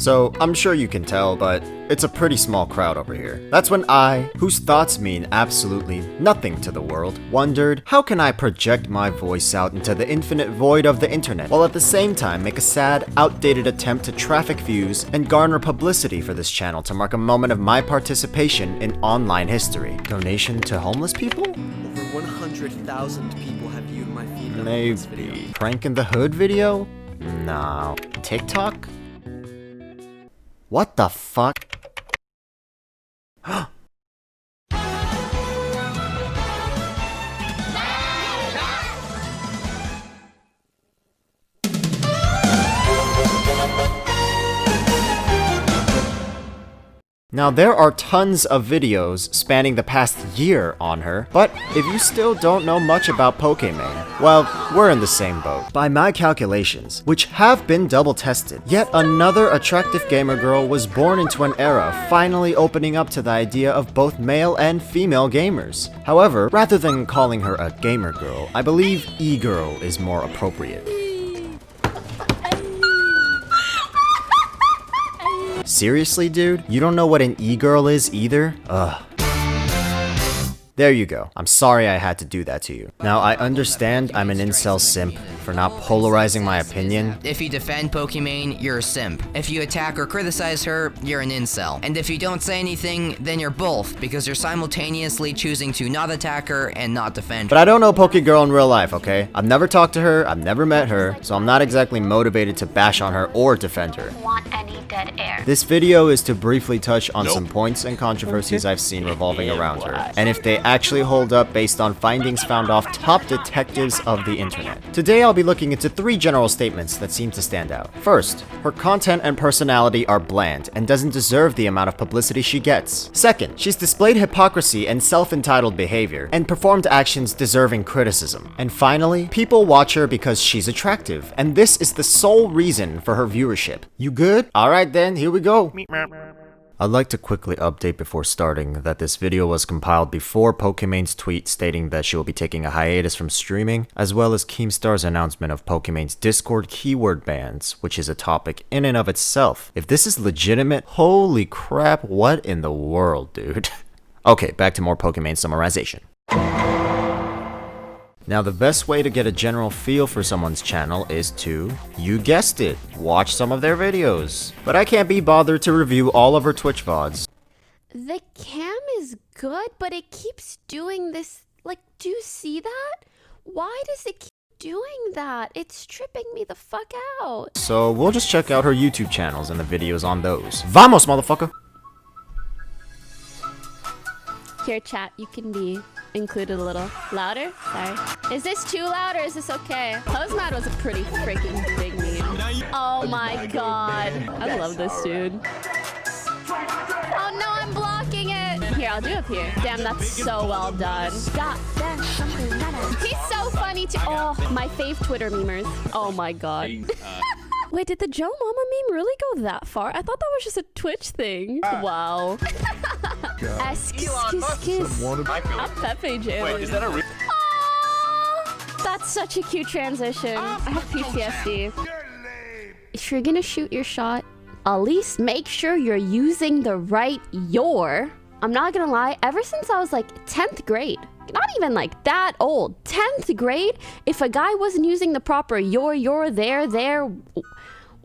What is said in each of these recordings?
So, I'm sure you can tell, but it's a pretty small crowd over here. That's when I, whose thoughts mean absolutely nothing to the world, wondered, how can I project my voice out into the infinite void of the internet, while at the same time make a sad, outdated attempt to traffic views and garner publicity for this channel to mark a moment of my participation in online history. Donation to homeless people? Over 100,000 people have viewed my feed on this video. Maybe. Prank in the Hood video? No. TikTok? What the fuck? Now, there are tons of videos spanning the past year on her, but if you still don't know much about Pokimane, well, we're in the same boat. By my calculations, which have been double tested, yet another attractive gamer girl was born into an era finally opening up to the idea of both male and female gamers. However, rather than calling her a gamer girl, I believe e-girl is more appropriate. Seriously, dude? You don't know what an e-girl is either? Ugh. There you go. I'm sorry I had to do that to you. Now, I understand I'm an incel simp for not polarizing my opinion. If you defend Pokimane, you're a simp. If you attack or criticize her, you're an incel. And if you don't say anything, then you're both, because you're simultaneously choosing to not attack her and not defend her. But I don't know Pokegirl in real life, okay? I've never talked to her, I've never met her, so I'm not exactly motivated to bash on her or defend her. Want any dead air? This video is to briefly touch on some points and controversies I've seen revolving around her, and if they actually hold up based on findings found off top detectives of the internet. Today I'll be looking into 3 general statements that seem to stand out. First, her content and personality are bland and doesn't deserve the amount of publicity she gets. Second, she's displayed hypocrisy and self-entitled behavior, and performed actions deserving criticism. And finally, people watch her because she's attractive, and this is the sole reason for her viewership. You good? Alright then, here we go. I'd like to quickly update before starting that this video was compiled before Pokimane's tweet stating that she will be taking a hiatus from streaming, as well as Keemstar's announcement of Pokimane's Discord keyword bans, which is a topic in and of itself. If this is legitimate, holy crap, what in the world, dude? Okay, back to more Pokimane summarization. Now, the best way to get a general feel for someone's channel is to, you guessed it, watch some of their videos. But I can't be bothered to review all of her Twitch VODs. The cam is good, but it keeps doing this. Like, do you see that? Why does it keep doing that? It's tripping me the fuck out. So we'll just check out her YouTube channels and the videos on those. Vamos, motherfucker! Here, chat, you can be included a little louder. Sorry. Is this too loud or is this okay? Postmad was a pretty freaking big meme. Oh my god. I love this dude. Oh no, I'm blocking it. Here, I'll do up here. Damn, that's so well done. He's so funny too. Oh, my fave Twitter memers. Oh my god. Wait, did the Joe Mama meme really go that far? I thought that was just a Twitch thing. Wow. I'm Pepe J. Wait, is that a real? That's such a cute transition. I have PTSD. If you're gonna shoot your shot, at least make sure you're using the right your. I'm not gonna lie, ever since I was like 10th grade, not even like that old, 10th grade, if a guy wasn't using the proper your, there,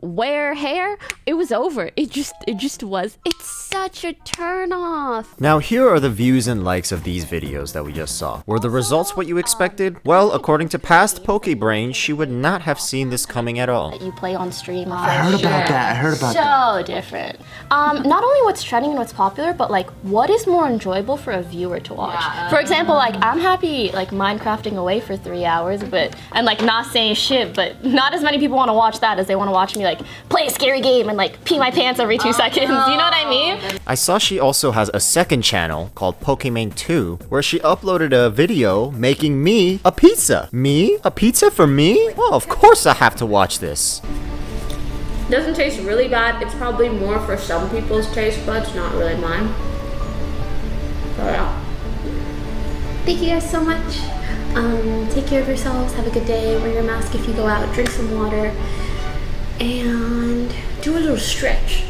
where, hair, it was over. It just was. It's such a turn off. Now here are the views and likes of these videos that we just saw. Were the results what you expected? Well, according to past Pokebrain, she would not have seen this coming at all. You play on stream. I heard about that. So different. Not only what's trending and what's popular, but like what is more enjoyable for a viewer to watch. For example, like I'm happy like Minecrafting away for 3 hours, and like not saying shit, but not as many people want to watch that as they want to watch me like play a scary game and like pee my pants every 2 seconds. No. You know what I mean? I saw she also has a second channel called Pokimane 2, where she uploaded a video making me a pizza. Me? A pizza for me? Well, of course I have to watch this. Doesn't taste really bad. It's probably more for some people's taste buds, not really mine. So yeah. Thank you guys so much. Take care of yourselves. Have a good day. Wear your mask if you go out. Drink some water. And do a little stretch.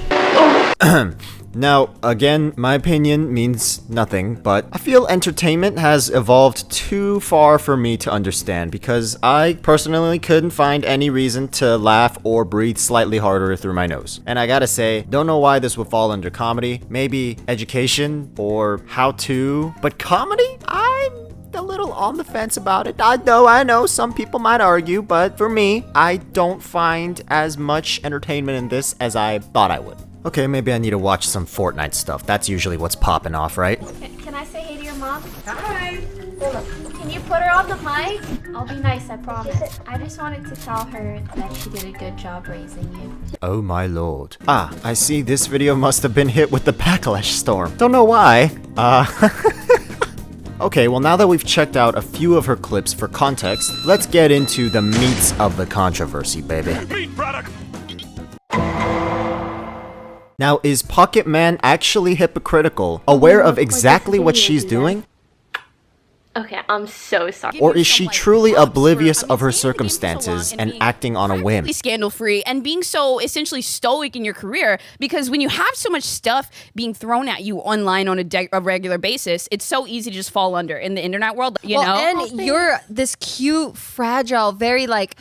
Now, again, my opinion means nothing, but I feel entertainment has evolved too far for me to understand because I personally couldn't find any reason to laugh or breathe slightly harder through my nose. And I gotta say, don't know why this would fall under comedy, maybe education or how to, but comedy? I'm a little on the fence about it. I know, some people might argue, but for me, I don't find as much entertainment in this as I thought I would. Okay, maybe I need to watch some Fortnite stuff. That's usually what's popping off, right? Can I say hey to your mom? Hi. Can you put her on the mic? I'll be nice, I promise. I just wanted to tell her that she did a good job raising you. Oh my lord. Ah, I see this video must have been hit with the backlash storm. Don't know why. Okay, well now that we've checked out a few of her clips for context, let's get into the meats of the controversy, baby. Meat product. Now, is Pocket Man actually hypocritical, aware of exactly what she's doing? Okay, I'm so sorry. Or is she truly oblivious of her circumstances and acting on a whim? Scandal free and being so essentially stoic in your career, because when you have so much stuff being thrown at you online on a regular basis, it's so easy to just fall under in the internet world, you know? And you're this cute, fragile, very like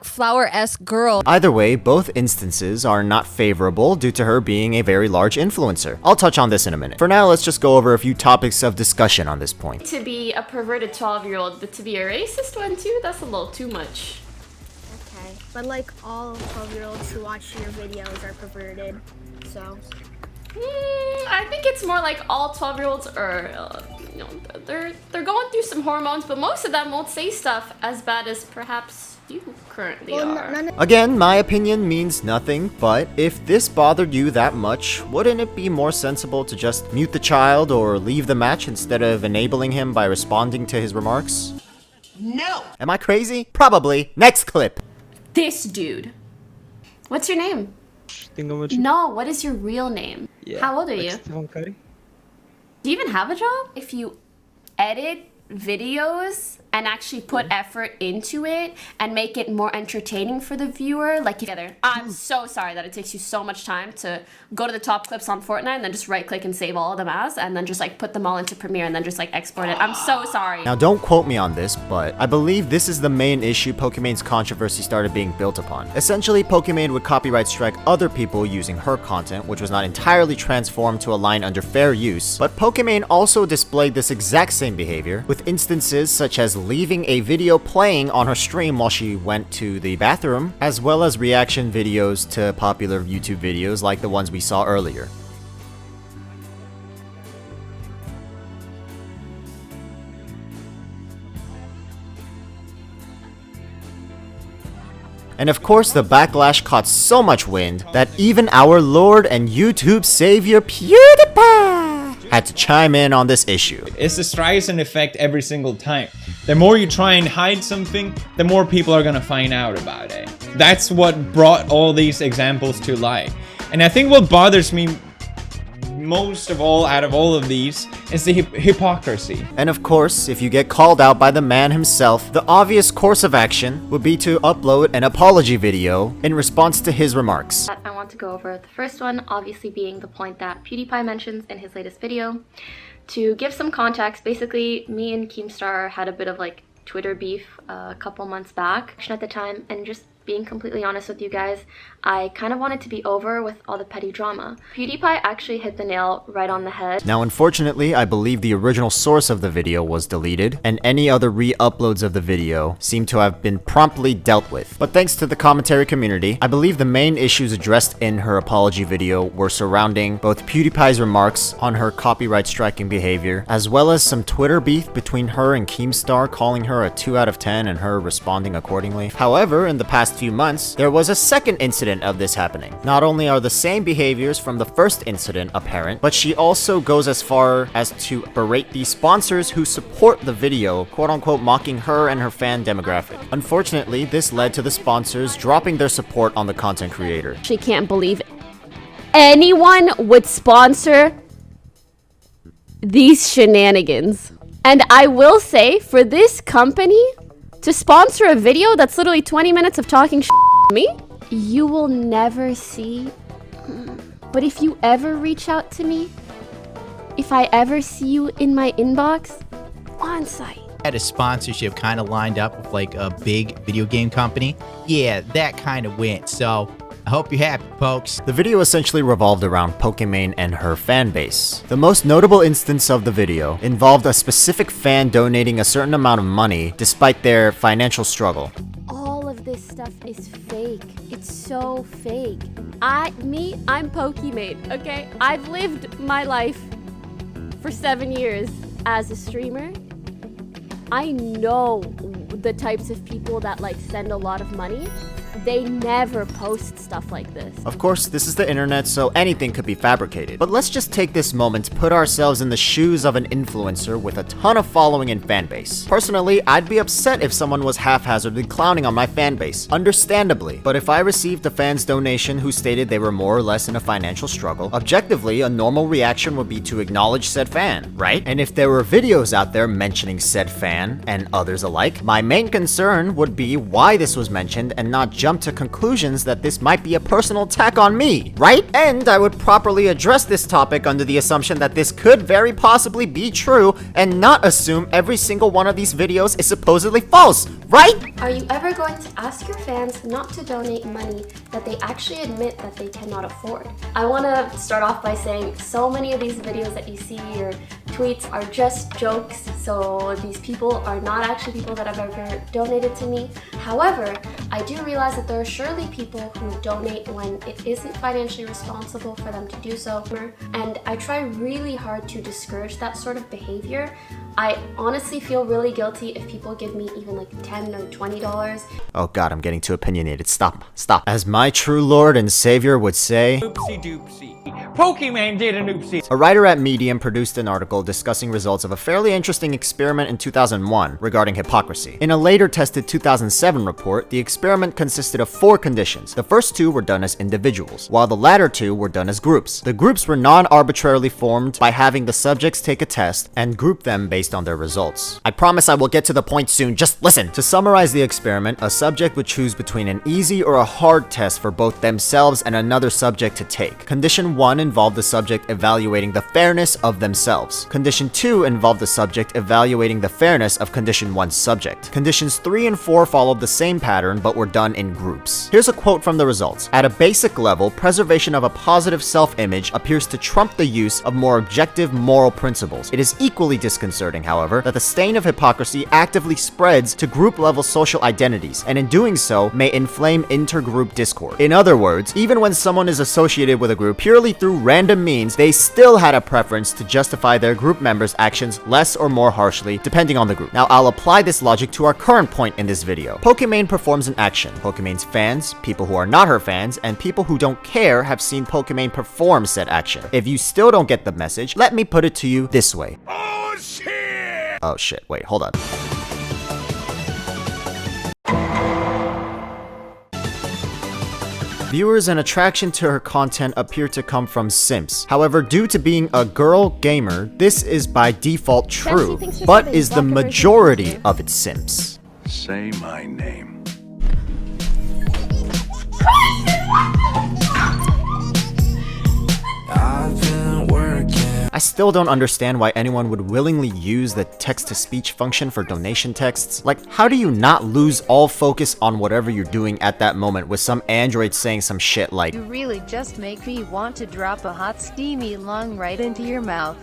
flower-esque girl. Either way, both instances are not favorable due to her being a very large influencer. I'll touch on this in a minute. For now, let's just go over a few topics of discussion on this point. To be a perverted 12-year-old, but to be a racist one too, that's a little too much. Okay, but like all 12-year-olds who watch your videos are perverted, so. I think it's more like all 12-year-olds are, you know, they're going through some hormones, but most of them won't say stuff as bad as perhaps you currently are. Again, my opinion means nothing, but if this bothered you that much, wouldn't it be more sensible to just mute the child or leave the match instead of enabling him by responding to his remarks? No! Am I crazy? Probably. Next clip. This dude. What's your name? No, what is your real name? Yeah, How old are you? Stefan Curry. Do you even have a job? If you edit videos and actually put effort into it and make it more entertaining for the viewer, like together. I'm so sorry that it takes you so much time to go to the top clips on Fortnite and then just right click and save all of them as, and then just like put them all into Premiere and then just like export it. I'm so sorry. Now don't quote me on this, but I believe this is the main issue Pokémon's controversy started being built upon. Essentially, Pokimane would copyright strike other people using her content, which was not entirely transformed to align under fair use, but Pokimane also displayed this exact same behavior, with instances such as leaving a video playing on her stream while she went to the bathroom, as well as reaction videos to popular YouTube videos like the ones we saw earlier. And of course, the backlash caught so much wind that even our Lord and YouTube savior PewDiePie had to chime in on this issue. It's the Streisand effect every single time. The more you try and hide something, the more people are gonna find out about it. That's what brought all these examples to light. And I think what bothers me most of all out of all of these is the hypocrisy. And of course, if you get called out by the man himself, the obvious course of action would be to upload an apology video in response to his remarks. I want to go over the first one, obviously being the point that PewDiePie mentions in his latest video. To give some context, basically me and Keemstar had a bit of like Twitter beef a couple months back at the time, and just being completely honest with you guys, I kind of wanted to be over with all the petty drama. PewDiePie actually hit the nail right on the head. Now unfortunately, I believe the original source of the video was deleted, and any other re-uploads of the video seem to have been promptly dealt with. But thanks to the commentary community, I believe the main issues addressed in her apology video were surrounding both PewDiePie's remarks on her copyright striking behavior, as well as some Twitter beef between her and Keemstar, calling her a 2 out of 10 and her responding accordingly. However, in the past few months, there was a second incident of this happening. Not only are the same behaviors from the first incident apparent, but she also goes as far as to berate the sponsors who support the video, quote-unquote mocking her and her fan demographic. Unfortunately, this led to the sponsors dropping their support on the content creator. She can't believe anyone would sponsor these shenanigans. And I will say, for this company to sponsor a video that's literally 20 minutes of talking shit to me, you will never see. But if you ever reach out to me, if I ever see you in my inbox, on site. Had a sponsorship kind of lined up with like a big video game company. Yeah, that kind of went. So I hope you're happy, folks. The video essentially revolved around Pokimane and her fan base. The most notable instance of the video involved a specific fan donating a certain amount of money despite their financial struggle. All of this stuff is fake. It's so fake. I'm Pokimane, okay? I've lived my life for 7 years as a streamer. I know the types of people that like send a lot of money. They never post stuff like this. Of course, this is the internet, so anything could be fabricated. But let's just take this moment to put ourselves in the shoes of an influencer with a ton of following and fan base. Personally, I'd be upset if someone was haphazardly clowning on my fan base, understandably. But if I received a fan's donation who stated they were more or less in a financial struggle, objectively, a normal reaction would be to acknowledge said fan, right? And if there were videos out there mentioning said fan and others alike, my main concern would be why this was mentioned and not jump to conclusions that this might be a personal attack on me, right? And I would properly address this topic under the assumption that this could very possibly be true and not assume every single one of these videos is supposedly false, right? Are you ever going to ask your fans not to donate money that they actually admit that they cannot afford? I want to start off by saying so many of these videos that you see or tweets are just jokes, so these people are not actually people that have ever donated to me. However, I do realize that there are surely people who donate when it isn't financially responsible for them to do so, and I try really hard to discourage that sort of behavior. I honestly feel really guilty if people give me even like $10 or $20. Oh god, I'm getting too opinionated. Stop. As my true lord and savior would say, Oopsie doopsie. Pokimane did an oopsie. A writer at Medium produced an article discussing results of a fairly interesting experiment in 2001 regarding hypocrisy. In a later tested 2007 report, the experiment consisted of 4 conditions. The first 2 were done as individuals, while the latter 2 were done as groups. The groups were non-arbitrarily formed by having the subjects take a test and group them based on their results. I promise I will get to the point soon, just listen! To summarize the experiment, a subject would choose between an easy or a hard test for both themselves and another subject to take. Condition 1 involved the subject evaluating the fairness of themselves. Condition 2 involved the subject evaluating the fairness of Condition 1's subject. Conditions 3 and 4 followed the same pattern but were done in groups. Here's a quote from the results. At a basic level, preservation of a positive self-image appears to trump the use of more objective moral principles. It is equally disconcerting, however, that the stain of hypocrisy actively spreads to group-level social identities, and in doing so, may inflame intergroup discord. In other words, even when someone is associated with a group purely through random means, they still had a preference to justify their group members' actions less or more harshly, depending on the group. Now, I'll apply this logic to our current point in this video. Pokimane performs an action. Pokimane's fans, people who are not her fans, and people who don't care have seen Pokimane perform said action. If you still don't get the message, let me put it to you this way. Oh shit, wait, hold on. Viewers and attraction to her content appear to come from simps. However, due to being a girl gamer, this is by default true, but is the majority of its simps. Say my name. I still don't understand why anyone would willingly use the text-to-speech function for donation texts. Like, how do you not lose all focus on whatever you're doing at that moment with some android saying some shit like, "You really just make me want to drop a hot steamy lung right into your mouth."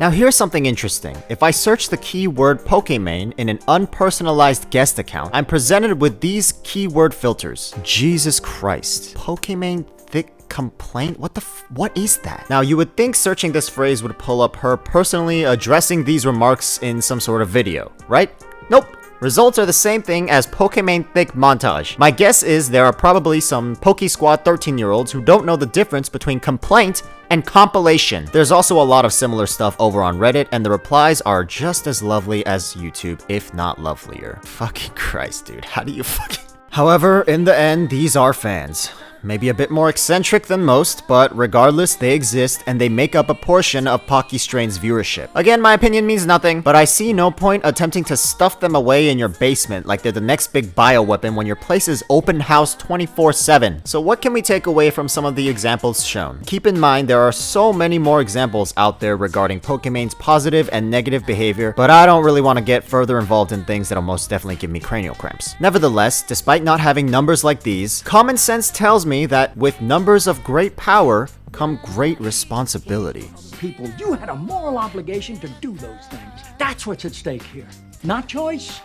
Now here's something interesting. If I search the keyword Pokimane in an unpersonalized guest account, I'm presented with these keyword filters. Jesus Christ. Pokimane thick complaint? What is that? Now you would think searching this phrase would pull up her personally addressing these remarks in some sort of video, right? Nope. Results are the same thing as Pokimane thick montage. My guess is there are probably some PokeSquad 13-year-olds who don't know the difference between complaint and compilation. There's also a lot of similar stuff over on Reddit, and the replies are just as lovely as YouTube, if not lovelier. Fucking Christ, dude. How do you fucking... However, in the end, these are fans. maybe a bit more eccentric than most, but regardless, they exist and they make up a portion of Pocky Strain's viewership. Again, my opinion means nothing, but I see no point attempting to stuff them away in your basement like they're the next big bioweapon when your place is open house 24/7. So what can we take away from some of the examples shown? Keep in mind there are so many more examples out there regarding Pokémon's positive and negative behavior, but I don't really want to get further involved in things that'll most definitely give me cranial cramps. Nevertheless, despite not having numbers like these, common sense tells me that with numbers of great power come great responsibility. People, you had a moral obligation to do those things. That's what's at stake here. Not choice,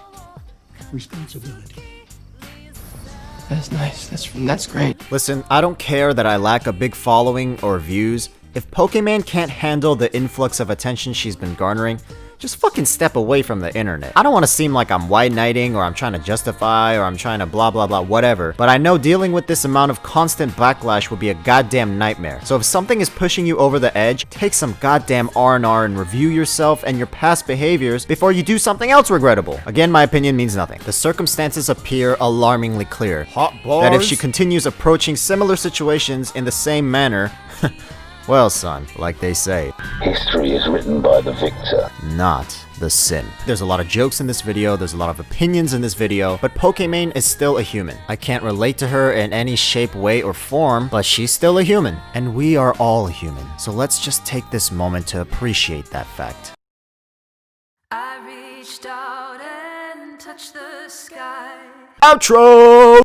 responsibility. That's nice. That's great. Listen, I don't care that I lack a big following or views. If Pokemon can't handle the influx of attention she's been garnering, just fucking step away from the internet. I don't want to seem like I'm white knighting or I'm trying to justify or I'm trying to blah blah blah whatever, but I know dealing with this amount of constant backlash would be a goddamn nightmare. So if something is pushing you over the edge, take some goddamn R&R and review yourself and your past behaviors before you do something else regrettable. Again, my opinion means nothing. The circumstances appear alarmingly clear. That if she continues approaching similar situations in the same manner, well, son, like they say, History is written by the victor, not the sin. There's a lot of jokes in this video, there's a lot of opinions in this video, but Pokimane is still a human. I can't relate to her in any shape, way, or form, but she's still a human. And we are all human. So let's just take this moment to appreciate that fact. I reached out and touched the sky. Outro!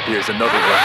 Here's another one.